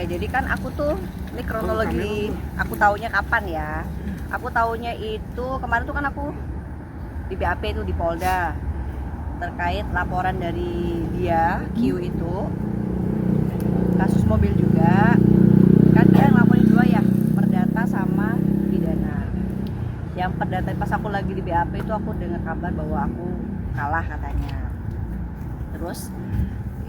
jadi kan aku tuh ini kronologi aku taunya kapan ya. Aku taunya itu kemarin tuh kan aku di BAP itu di Polda terkait laporan dari dia Q itu kasus mobil juga. Kan dia ngelaporin dua ya, perdata sama pidana. Yang perdata pas aku lagi di BAP itu aku dengar kabar bahwa aku kalah katanya. Terus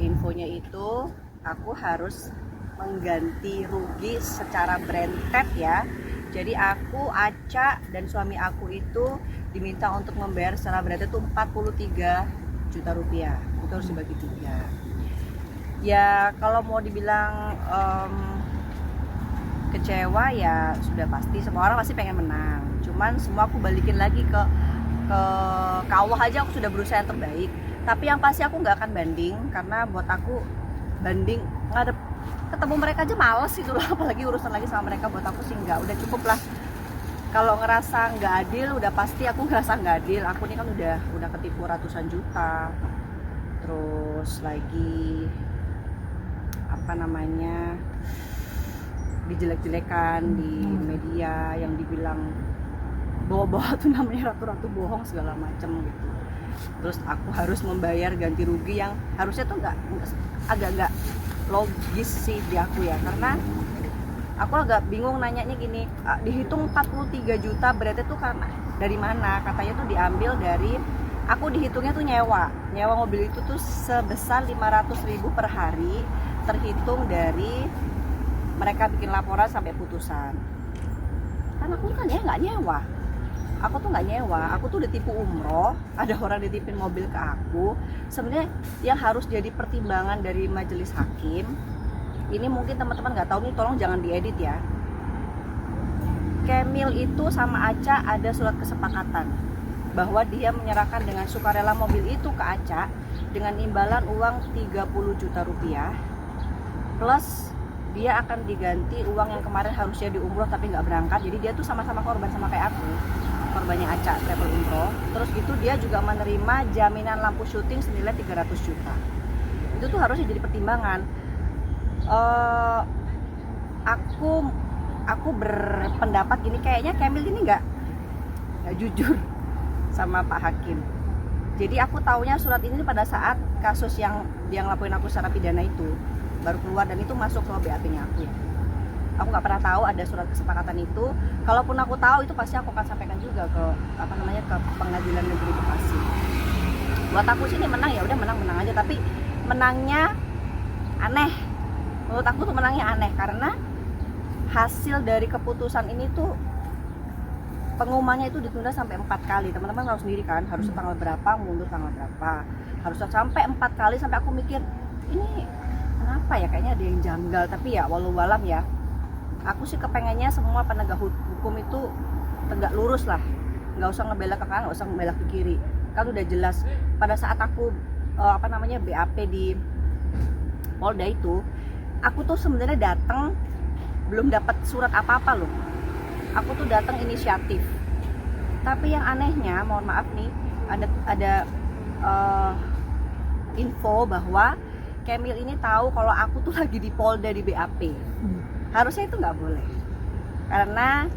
infonya itu aku harus mengganti rugi secara berentet ya. Jadi aku, Aca, dan suami aku itu diminta untuk membayar secara berentet itu 43 juta rupiah. Itu harus dibagi 3. Ya kalau mau dibilang kecewa ya sudah pasti, semua orang pasti pengen menang. Cuman semua aku balikin lagi ke kawah aja aku sudah berusaha yang terbaik. Tapi yang pasti aku nggak akan banding, karena buat aku banding ngadep ketemu mereka aja males gitu loh, apalagi urusan lagi sama mereka. Buat aku sih nggak, udah cukup lah. Kalau ngerasa nggak adil, udah pasti aku ngerasa nggak adil. Aku ini kan udah ketipu ratusan juta, terus lagi apa namanya dijelek-jelekan di media, yang dibilang bawa-bawa tuh namanya ratu-ratu bohong segala macem gitu. Terus aku harus membayar ganti rugi yang harusnya tuh agak logis sih di aku ya, karena aku agak bingung nanyanya gini, dihitung 43 juta berarti tuh karena dari mana? Katanya tuh diambil dari, aku dihitungnya tuh nyewa mobil itu tuh sebesar 500.000 per hari, terhitung dari mereka bikin laporan sampai putusan. Kan aku kan ya nggak nyewa, aku tuh nggak nyewa, aku tuh ditipu umroh, ada orang ditipin mobil ke aku. Sebenarnya yang harus jadi pertimbangan dari majelis hakim, ini mungkin teman-teman nggak tahu nih, tolong jangan diedit ya. Kemil itu sama Aca ada surat kesepakatan bahwa dia menyerahkan dengan sukarela mobil itu ke Aca dengan imbalan uang 30 juta rupiah plus dia akan diganti uang yang kemarin harusnya di umroh tapi nggak berangkat. Jadi dia tuh sama-sama korban sama kayak aku, korbannya Aca travel umroh. Terus gitu dia juga menerima jaminan lampu syuting senilai 300 juta. Itu tuh harusnya jadi pertimbangan. Aku berpendapat gini, kayaknya Kemil ini nggak jujur sama Pak Hakim. Jadi aku taunya surat ini pada saat kasus yang dia ngelaporin aku secara pidana itu baru keluar, dan itu masuk ke BAP-nya aku ya. Aku nggak pernah tahu ada surat kesepakatan itu. Kalaupun aku tahu itu pasti aku akan sampaikan juga ke ke Pengadilan Negeri Bekasi. Buat aku sih ini menang ya udah, menang aja, tapi menangnya aneh. Menurut aku tuh menangnya aneh karena hasil dari keputusan ini tuh pengumumannya itu ditunda sampai 4 kali. Teman-teman tahu sendiri kan, harusnya tanggal berapa, mundur tanggal berapa. Harusnya sampai 4 kali, sampai aku mikir ini kenapa ya, kayaknya ada yang janggal. Tapi ya walau alam ya, aku sih kepengennya semua penegak hukum itu tegak lurus lah, nggak usah ngebela ke kanan, nggak usah ngebela ke kiri. Kan udah jelas pada saat aku BAP di Polda itu, aku tuh sebenarnya datang belum dapat surat apa-apa loh. Aku tuh datang inisiatif. Tapi yang anehnya, mohon maaf nih, ada info bahwa Kemil ini tahu kalau aku tuh lagi di Polda di BAP. Harusnya itu nggak boleh. Karena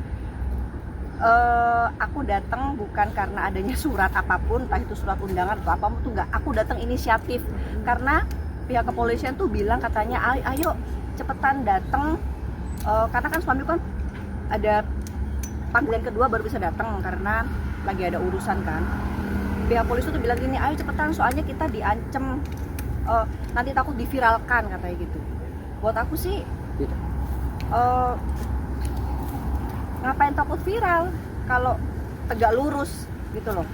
aku datang bukan karena adanya surat apapun, entah itu surat undangan atau apapun tuh nggak. Aku datang inisiatif karena pihak kepolisian tuh bilang katanya ayo cepetan datang, karena kan suami kan ada panggilan kedua baru bisa datang karena lagi ada urusan kan. Pihak polisi tuh bilang gini, ayo cepetan soalnya kita diancem nanti takut diviralkan katanya gitu. Buat aku sih ngapain takut viral kalau tegak lurus gitu loh.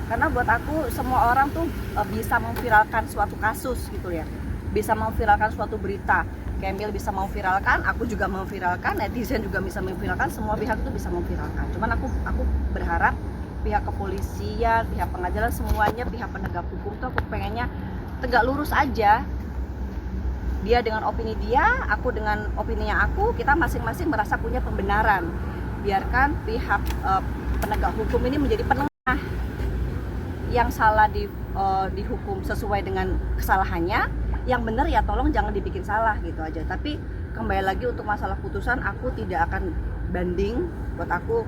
Karena buat aku semua orang tuh bisa memviralkan suatu kasus gitu ya, bisa memviralkan suatu berita. Kemil bisa memviralkan, aku juga memviralkan, netizen juga bisa memviralkan, semua pihak itu bisa memviralkan. Cuman aku berharap pihak kepolisian, pihak pengadilan, semuanya pihak penegak hukum tuh aku pengennya tegak lurus aja. Dia dengan opini dia, aku dengan opininya aku, kita masing-masing merasa punya pembenaran. Biarkan pihak penegak hukum ini menjadi penengah, yang salah dihukum sesuai dengan kesalahannya, yang benar ya tolong jangan dibikin salah gitu aja. Tapi kembali lagi untuk masalah putusan, aku tidak akan banding. Buat aku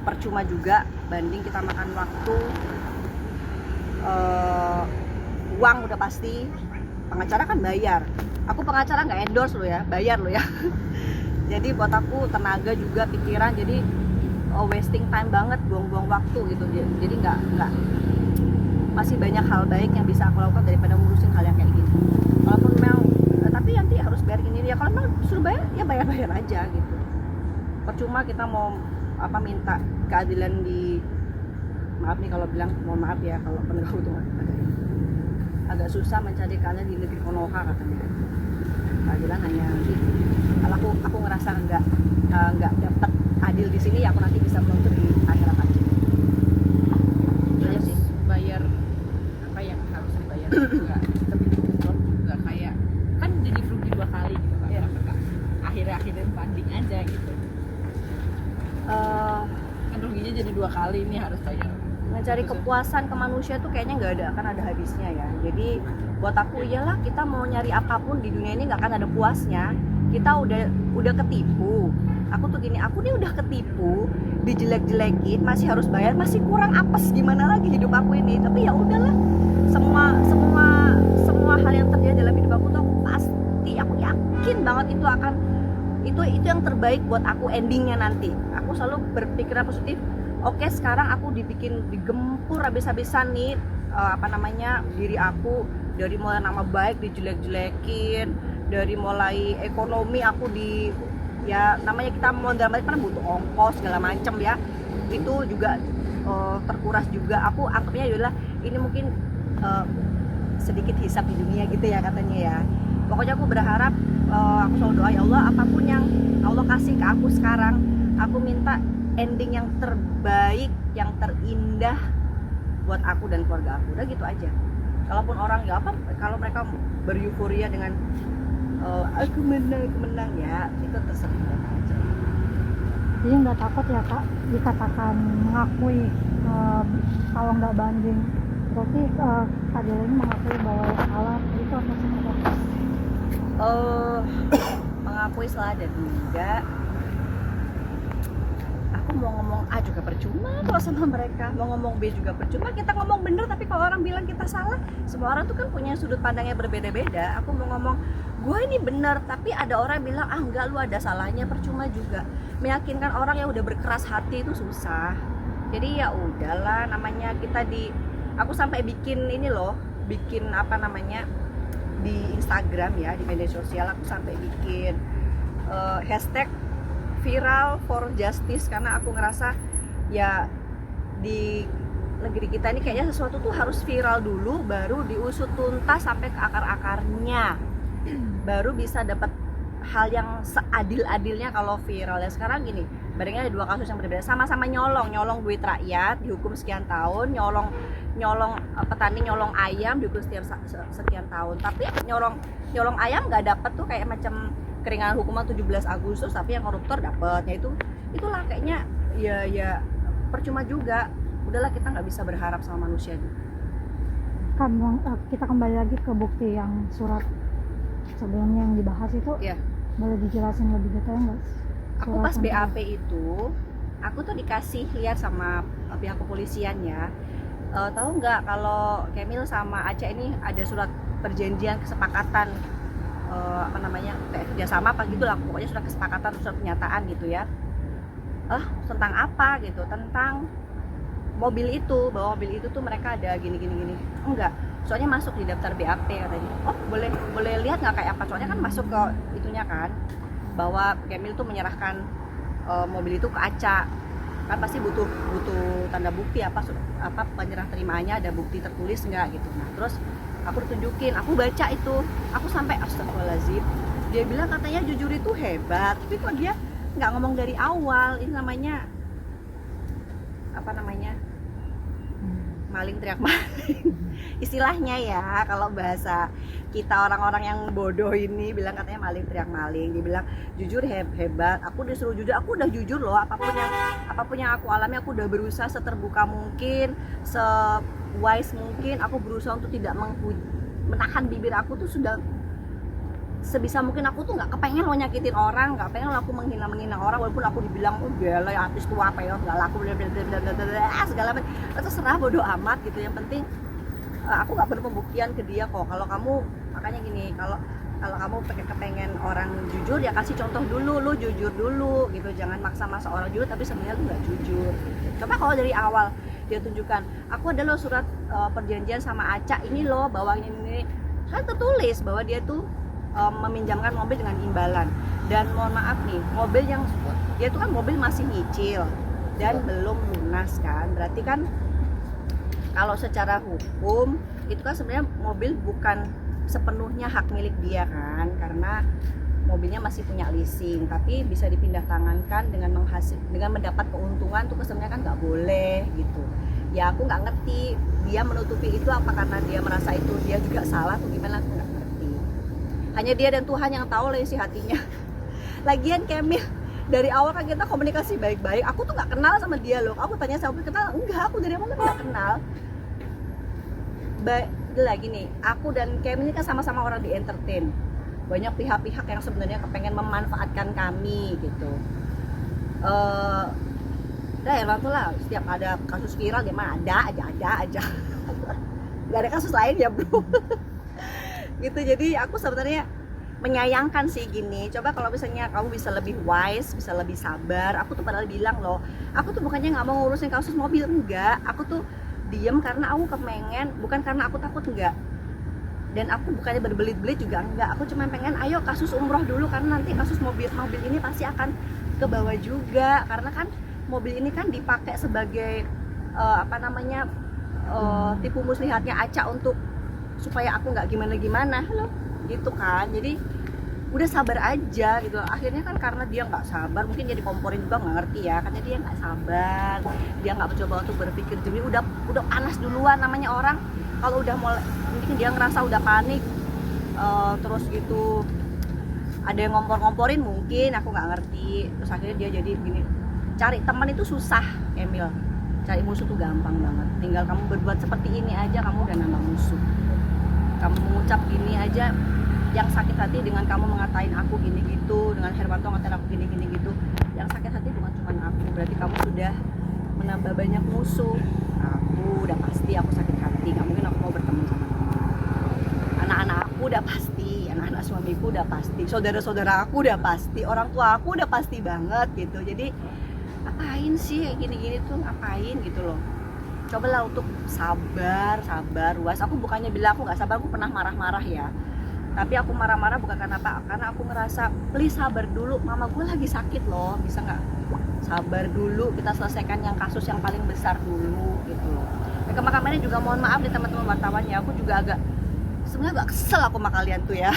percuma juga banding, kita makan waktu, uang udah pasti. Pengacara kan bayar, aku pengacara nggak endorse lo ya, bayar lo ya. Jadi buat aku tenaga juga, pikiran, jadi wasting time banget, buang-buang waktu gitu. Jadi nggak masih banyak hal baik yang bisa aku lakukan daripada ngurusin hal yang kayak gini. Walaupun memang tapi nanti harus bayar ini ya, kalau memang suruh bayar ya bayar aja gitu. Percuma kita mau minta keadilan di, maaf nih kalau bilang, mohon maaf ya kalau penegak hukum agak susah mencari keadilan di negeri Konoha katanya. Keadilan hanya gitu. Kalau aku ngerasa nggak dapat adil di sini, ya aku nanti bisa menuntut di akhirat aja. Terus bayar apa yang harus dibayar juga, tapi juga kayak kan jadi rugi 2 kali gitu kan. Yeah. Akhir-akhirnya banding aja gitu. Kan ruginya jadi 2 kali, ini harus bayar. Mencari kepuasan ke manusia tuh kayaknya nggak ada habisnya ya. Jadi buat aku, iyalah, kita mau nyari apapun di dunia ini nggak akan ada puasnya. Kita udah ketipu. Aku tuh gini, aku nih udah ketipu, dijelek-jelekin, masih harus bayar, masih kurang apes, gimana lagi hidup aku ini. Tapi ya udahlah, semua hal yang terjadi dalam hidup aku tuh aku yakin banget itu yang terbaik buat aku endingnya nanti. Aku selalu berpikiran positif. Oke, sekarang aku digempur habis-habisan nih diri aku, dari mulai nama baik dijelek-jelekin, dari mulai ekonomi aku namanya kita modal kan butuh ongkos segala macem ya, itu juga terkuras juga. Aku anggapnya adalah ini mungkin sedikit hisab di dunia gitu ya katanya ya. Pokoknya aku berharap, aku selalu doa, ya Allah, apapun yang Allah kasih ke aku sekarang, aku minta ending yang terbaik, yang terindah buat aku dan keluarga aku. Udah gitu aja. Kalaupun orang kalau mereka beryuforia dengan aku menang ya, itu terserah mereka aja. Jadi nggak takut ya Kak dikatakan mengakui kalau nggak banding, berarti Kak Dela ini mengakui bahwa salah itu apa sih? Mengakui salah dan enggak, aku mau ngomong A juga percuma kalau sama mereka, mau ngomong B juga percuma. Kita ngomong bener tapi kalau orang bilang kita salah, semua orang tuh kan punya sudut pandangnya berbeda-beda. Aku mau ngomong gue ini bener tapi ada orang bilang enggak, lu ada salahnya, percuma juga. Meyakinkan orang yang udah berkeras hati itu susah. Jadi ya udahlah, namanya aku sampai bikin di Instagram ya, di media sosial aku sampai bikin hashtag viral for justice, karena aku ngerasa ya di negeri kita ini kayaknya sesuatu tuh harus viral dulu, baru diusut tuntas sampai ke akar-akarnya, baru bisa dapat hal yang seadil-adilnya kalau viral. Ya sekarang gini, barangnya ada 2 kasus yang berbeda, sama-sama nyolong duit rakyat, dihukum sekian tahun, nyolong petani nyolong ayam dihukum sekian tahun. Tapi nyolong ayam nggak dapat tuh kayak macam keringanan hukuman 17 Agustus, tapi yang koruptor dapatnya itulah kayaknya ya percuma juga. Udahlah, kita nggak bisa berharap sama manusia gitu. Kita kembali lagi ke bukti yang surat sebelumnya yang dibahas itu. Yeah. Boleh dijelasin lebih detail nggak? Aku pas BAP itu, aku tuh dikasih lihat sama pihak kepolisian ya. Tahu nggak kalau Kemil sama Aca ini ada surat perjanjian kesepakatan kerjasama apa gitu lah, pokoknya surat kesepakatan, surat pernyataan gitu ya. Tentang apa gitu? Tentang mobil itu, bahwa mobil itu tuh mereka ada gini. Enggak, soalnya masuk di daftar BAP katanya. Oh, boleh lihat nggak kayak apa? Soalnya kan masuk ke itunya kan, bahwa Kemil tuh menyerahkan mobil itu ke Aca. Kan pasti butuh tanda bukti apa penyerah terimanya, ada bukti tertulis enggak gitu. Nah, terus aku tunjukin, aku baca itu, aku sampai astagfirullahaladzim. Dia bilang katanya jujur itu hebat, tapi kok dia nggak ngomong dari awal. Ini namanya maling teriak maling. Istilahnya ya, kalau bahasa kita orang-orang yang bodoh ini bilang katanya maling teriak maling. Dia bilang jujur hebat, aku disuruh jujur, aku udah jujur loh. Apapun yang aku alami, aku udah berusaha seterbuka mungkin, wise mungkin. Aku berusaha untuk tidak menahan bibir aku tuh sudah sebisa mungkin aku tuh nggak kepengen lo nyakitin orang, nggak pengen lo aku menghina orang, walaupun aku dibilang oh gila ya artis tua apa ya nggak laku segala macam, terserah bodo amat gitu. Yang penting aku nggak perlu pembuktian ke dia kok. Kalau kamu makanya gini, kalau kamu kepengen orang jujur ya kasih contoh dulu, lu jujur dulu gitu, jangan maksa orang jujur tapi sebenarnya lu nggak jujur. Coba kalau dari awal dia tunjukkan, aku ada lo surat perjanjian sama Aca ini loh, bawa ini kan tertulis bahwa dia tuh meminjamkan mobil dengan imbalan. Dan mohon maaf nih, mobil yang dia tuh kan mobil masih nyicil dan belum lunas kan, berarti kan kalau secara hukum itu kan sebenarnya mobil bukan sepenuhnya hak milik dia kan, karena mobilnya masih punya leasing, tapi bisa dipindah tangankan dengan mendapat keuntungan tuh sebenarnya kan nggak boleh gitu. Ya aku nggak ngerti dia menutupi itu apa karena dia merasa itu dia juga salah atau gimana, aku nggak ngerti. Hanya dia dan Tuhan yang tahu lah isi hatinya. Lagian Kemil dari awal kan kita komunikasi baik-baik, aku tuh nggak kenal sama dia loh. Aku tanya sama dia kenal, enggak, aku dari awal nggak kenal. Lagi nih, aku dan Kemil ini kan sama-sama orang di entertain. Banyak pihak-pihak yang sebenarnya kepengen memanfaatkan kami gitu. Udah ya waktu lah, setiap ada kasus viral dia mah ada aja. Gak ada kasus lain ya bro. Gitu, jadi aku sebenarnya menyayangkan sih gini. Coba kalau misalnya kamu bisa lebih wise, bisa lebih sabar. Aku tuh padahal bilang loh, aku tuh bukannya nggak mau ngurusin kasus mobil, enggak. Aku tuh diem karena aku kepengen, bukan karena aku takut, enggak. Dan aku bukannya berbelit-belit juga enggak. Aku cuma pengen ayo kasus umroh dulu, karena nanti kasus mobil ini pasti akan ke bawah juga. Karena kan mobil ini kan dipakai sebagai tipu muslihatnya Aca untuk supaya aku nggak gimana loh gitu kan. Jadi udah sabar aja gitu. Akhirnya kan karena dia nggak sabar, mungkin dia dikomporin juga nggak ngerti ya, karena dia nggak sabar, dia nggak mencoba untuk berpikir jernih. Udah panas duluan. Namanya orang kalau udah mulai mungkin dia ngerasa udah panik, terus gitu ada yang ngompor-ngomporin, mungkin aku nggak ngerti. Terus akhirnya dia jadi begini. Cari teman itu susah Emil, cari musuh tuh gampang banget. Tinggal kamu berbuat seperti ini aja kamu udah nambah musuh. Kamu mengucap gini aja, yang sakit hati dengan kamu mengatain aku gini gitu, dengan Hermanto ngatain aku gini gitu, yang sakit hati bukan cuma aku, berarti kamu sudah menambah banyak musuh. Aku udah pasti aku sakit hati, nggak mungkin aku mau berteman sama kamu. Anak-anak aku udah pasti, anak-anak suamiku udah pasti, saudara-saudara aku udah pasti, orang tua aku udah pasti banget gitu. Jadi ngapain sih kayak gini-gini tuh, ngapain gitu loh. Cobalah untuk sabar, ruas. Aku bukannya bilang aku nggak sabar, aku pernah marah-marah ya. Tapi aku marah-marah bukan karena apa, karena aku ngerasa please sabar dulu, mama gue lagi sakit loh, bisa nggak sabar dulu, kita selesaikan yang kasus yang paling besar dulu gitu loh. Kemarin juga mohon maaf nih teman-teman wartawan ya, aku juga sebenarnya agak kesel aku sama kalian tuh ya.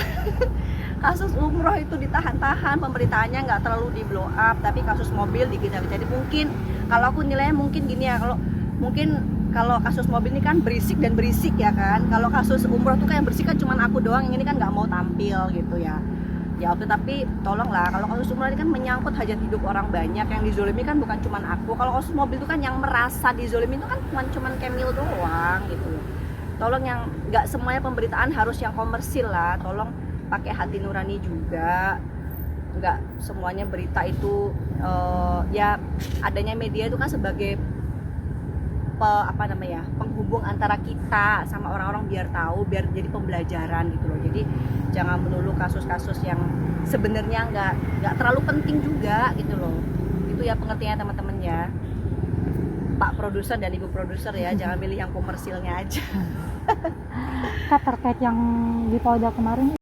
Kasus umroh itu ditahan-tahan, pemberitaannya nggak terlalu di blow up, tapi kasus mobil dikejar-kejar. Jadi mungkin kalau aku nilainya mungkin gini ya, kalau kasus mobil ini kan berisik ya kan. Kalau kasus umroh tuh kan yang berisik kan cuma aku doang, yang ini kan nggak mau tampil gitu ya. Ya oke, tapi tolonglah, kalau kasus umroh ini kan menyangkut hajat hidup orang banyak, yang dizolimi kan bukan cuma aku. Kalau kasus mobil itu kan yang merasa dizolimi itu kan cuma Kemil doang gitu. Tolong yang nggak semuanya pemberitaan harus yang komersil lah, tolong pakai hati nurani juga. Nggak semuanya berita itu ya adanya media itu kan sebagai penghubung antara kita sama orang-orang, biar tahu, biar jadi pembelajaran gitu loh. Jadi jangan melulu kasus-kasus yang sebenarnya nggak terlalu penting juga gitu loh. Itu ya pengertiannya teman-teman ya, Pak produser dan Ibu produser ya, jangan pilih yang komersilnya aja. Kak, terkait yang di Polda kemarin